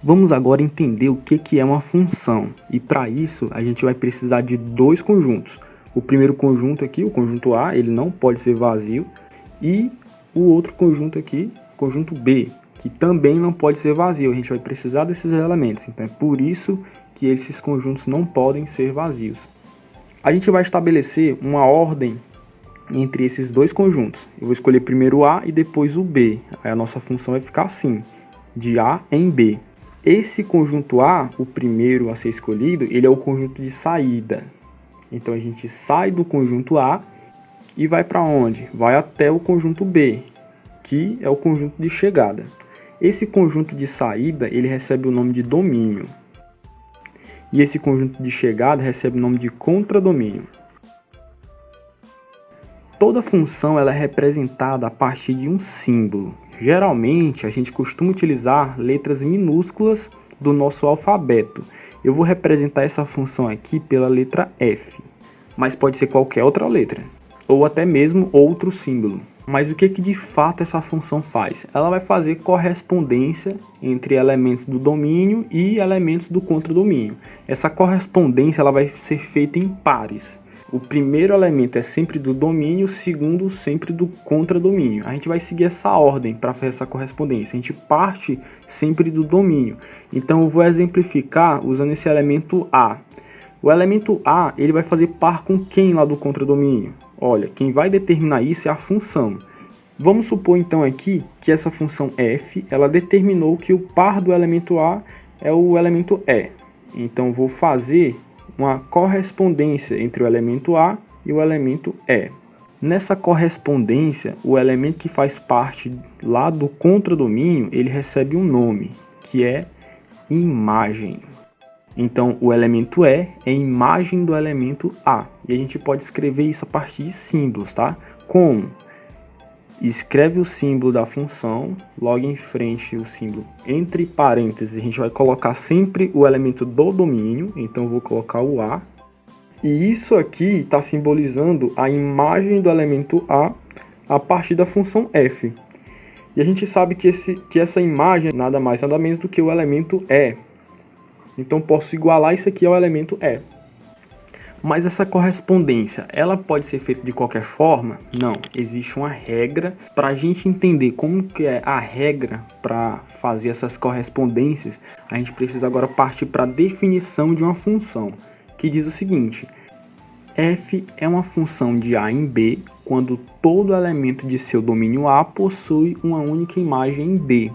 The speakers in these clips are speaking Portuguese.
Vamos agora entender o que é uma função, e para isso a gente vai precisar de dois conjuntos. O primeiro conjunto aqui, o conjunto A, ele não pode ser vazio, e o outro conjunto aqui, conjunto B, que também não pode ser vazio. A gente vai precisar desses elementos, então é por isso que esses conjuntos não podem ser vazios. A gente vai estabelecer uma ordem entre esses dois conjuntos. Eu vou escolher primeiro o A e depois o B. Aí a nossa função vai ficar assim, de A em B. Esse conjunto A, o primeiro a ser escolhido, ele é o conjunto de saída. Então a gente sai do conjunto A e vai para onde? Vai até o conjunto B, que é o conjunto de chegada. Esse conjunto de saída, ele recebe o nome de domínio. E esse conjunto de chegada recebe o nome de contradomínio. Toda função ela é representada a partir de um símbolo. Geralmente, a gente costuma utilizar letras minúsculas do nosso alfabeto. Eu vou representar essa função aqui pela letra F, mas pode ser qualquer outra letra, ou até mesmo outro símbolo. Mas o que de fato essa função faz? Ela vai fazer correspondência entre elementos do domínio e elementos do contradomínio. Essa correspondência ela vai ser feita em pares. O primeiro elemento é sempre do domínio, o segundo sempre do contradomínio. A gente vai seguir essa ordem para fazer essa correspondência. A gente parte sempre do domínio. Então eu vou exemplificar usando esse elemento A. O elemento A ele vai fazer par com quem lá do contradomínio? Olha, quem vai determinar isso é a função. Vamos supor então aqui que essa função f ela determinou que o par do elemento A é o elemento E. Então vou fazer uma correspondência entre o elemento A e o elemento E. Nessa correspondência, o elemento que faz parte lá do contradomínio, ele recebe um nome, que é imagem. Então, o elemento E é imagem do elemento A. E a gente pode escrever isso a partir de símbolos, tá? Como? Escreve o símbolo da função, logo em frente o símbolo entre parênteses, a gente vai colocar sempre o elemento do domínio, então eu vou colocar o A. E isso aqui está simbolizando a imagem do elemento a partir da função f. E a gente sabe que essa imagem é nada mais nada menos do que o elemento E. Então posso igualar isso aqui ao elemento E. Mas essa correspondência, ela pode ser feita de qualquer forma? Não, existe uma regra. Para a gente entender como que é a regra para fazer essas correspondências, a gente precisa agora partir para a definição de uma função, que diz o seguinte: f é uma função de A em B quando todo elemento de seu domínio A possui uma única imagem em B.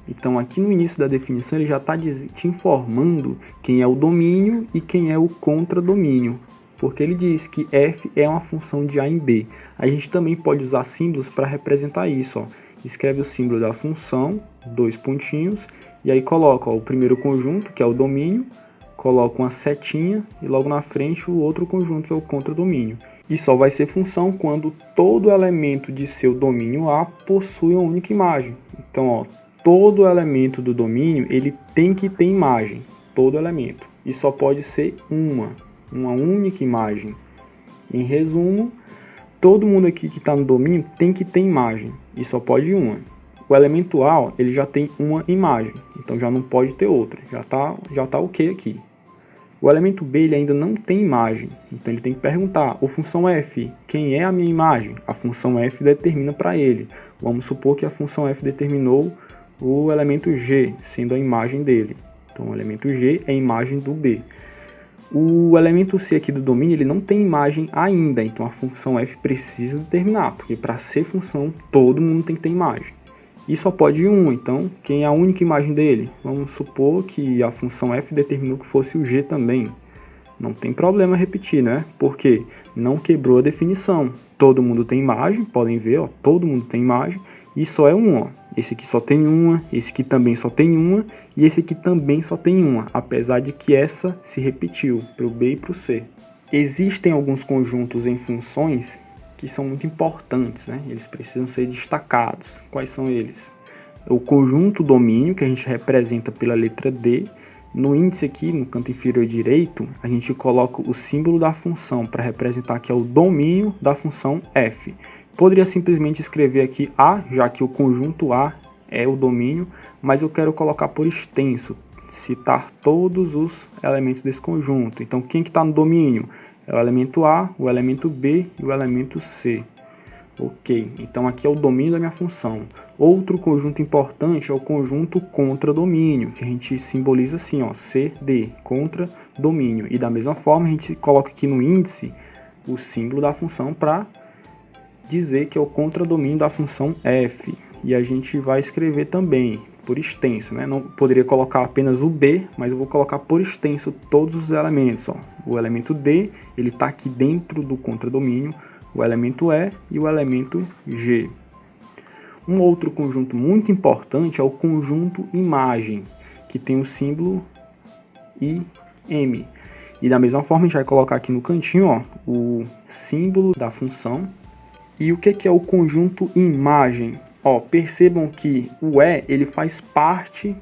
Então aqui no início da definição ele já está te informando quem é o domínio e quem é o contradomínio, porque ele diz que f é uma função de A em B. A gente também pode usar símbolos para representar isso. Ó. Escreve o símbolo da função, dois pontinhos, e aí coloca o primeiro conjunto, que é o domínio, coloca uma setinha e logo na frente o outro conjunto, que é o contradomínio. E só vai ser função quando todo elemento de seu domínio A possui uma única imagem. Então, ó, todo elemento do domínio ele tem que ter imagem, todo elemento, e só pode ser uma única imagem. Em resumo, todo mundo aqui que está no domínio tem que ter imagem, e só pode uma. O elemento A ele já tem uma imagem, então já não pode ter outra, já tá ok aqui. O elemento B ele ainda não tem imagem, então ele tem que perguntar, o função f, quem é a minha imagem? A função f determina para ele. Vamos supor que a função f determinou o elemento G, sendo a imagem dele. Então, o elemento G é a imagem do B. O elemento C aqui do domínio, ele não tem imagem ainda, então a função f precisa determinar, porque para ser função, todo mundo tem que ter imagem. E só pode ir um, então, quem é a única imagem dele? Vamos supor que a função f determinou que fosse o G também. Não tem problema repetir, né? Porque não quebrou a definição. Todo mundo tem imagem, podem ver, ó, todo mundo tem imagem, e só é um, ó. Esse aqui só tem uma, esse aqui também só tem uma, e esse aqui também só tem uma, apesar de que essa se repetiu para o B e para o C. Existem alguns conjuntos em funções que são muito importantes, né? Eles precisam ser destacados. Quais são eles? O conjunto domínio, que a gente representa pela letra D. No índice aqui, no canto inferior direito, a gente coloca o símbolo da função para representar que é o domínio da função f. Poderia simplesmente escrever aqui A, já que o conjunto A é o domínio, mas eu quero colocar por extenso, citar todos os elementos desse conjunto. Então, quem que está no domínio? É o elemento A, o elemento B e o elemento C. Ok, então aqui é o domínio da minha função. Outro conjunto importante é o conjunto contra-domínio, que a gente simboliza assim, ó, CD, contra-domínio. E da mesma forma, a gente coloca aqui no índice o símbolo da função para dizer que é o contra-domínio da função f. E a gente vai escrever também por extenso, né? Não poderia colocar apenas o B, mas eu vou colocar por extenso todos os elementos. Ó. O elemento D, ele está aqui dentro do contradomínio, o elemento E e o elemento G. Um outro conjunto muito importante é o conjunto imagem, que tem o símbolo IM. E da mesma forma a gente vai colocar aqui no cantinho, ó, o símbolo da função. E o que é o conjunto imagem? Ó, percebam que o E ele faz parte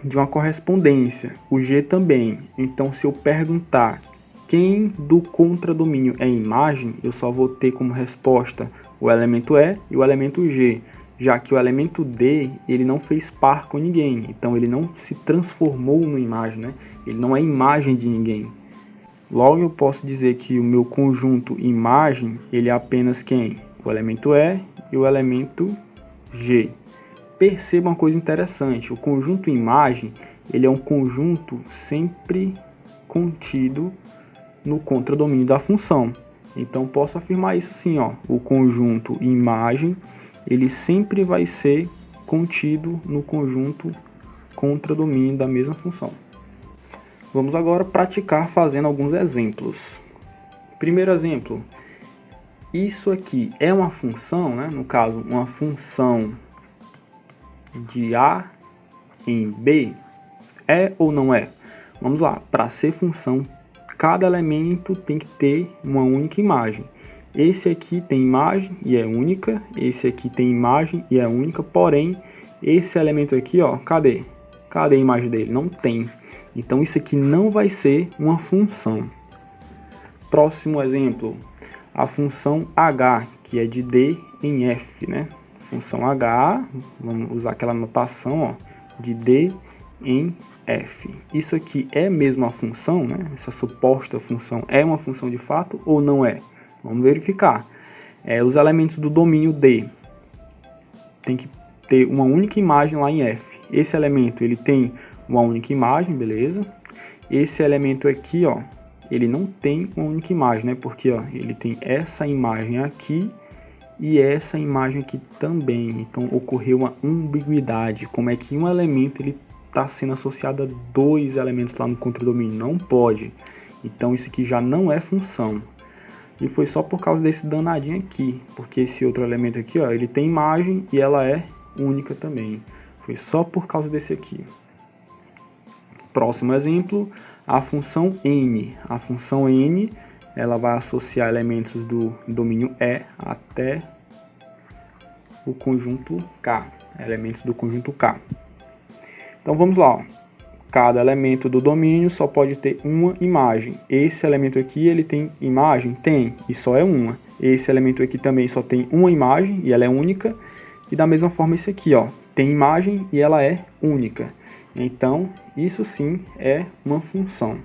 de uma correspondência, o G também. Então, se eu perguntar quem do contradomínio é imagem, eu só vou ter como resposta o elemento E e o elemento G, já que o elemento D ele não fez par com ninguém, então ele não se transformou numa imagem, né? Ele não é imagem de ninguém. Logo, eu posso dizer que o meu conjunto imagem ele é apenas quem? O elemento E e o elemento G. Perceba uma coisa interessante, o conjunto imagem ele é um conjunto sempre contido no contradomínio da função. Então posso afirmar isso assim, ó, o conjunto imagem ele sempre vai ser contido no conjunto contradomínio da mesma função. Vamos agora praticar fazendo alguns exemplos. Primeiro exemplo, isso aqui é uma função, né? No caso, uma função de A em B, é ou não é? Vamos lá, para ser função, cada elemento tem que ter uma única imagem. Esse aqui tem imagem e é única, esse aqui tem imagem e é única, porém, esse elemento aqui, ó, cadê? Cadê a imagem dele? Não tem. Então, isso aqui não vai ser uma função. Próximo exemplo, a função h, que é de D em F, né? Função h, vamos usar aquela notação, ó, de D em F. Isso aqui é mesmo uma função, né? Essa suposta função é uma função de fato ou não é? Vamos verificar. Os elementos do domínio D tem que ter uma única imagem lá em F. Esse elemento ele tem uma única imagem, beleza? Esse elemento aqui, ó, ele não tem uma única imagem, né? Porque ó, ele tem essa imagem aqui e essa imagem aqui também. Então ocorreu uma ambiguidade. Como é que um elemento ele está sendo associado a dois elementos lá no contradomínio? Não pode. Então isso aqui já não é função. E foi só por causa desse danadinho aqui, porque esse outro elemento aqui, ó, ele tem imagem e ela é única também. Foi só por causa desse aqui. Próximo exemplo, a função n. A função n, ela vai associar elementos do domínio E até o conjunto K, elementos do conjunto K. Então vamos lá, ó. Cada elemento do domínio só pode ter uma imagem. Esse elemento aqui, ele tem imagem? Tem, e só é uma. Esse elemento aqui também só tem uma imagem, e ela é única. E da mesma forma esse aqui, ó, tem imagem e ela é única. Então, isso sim é uma função.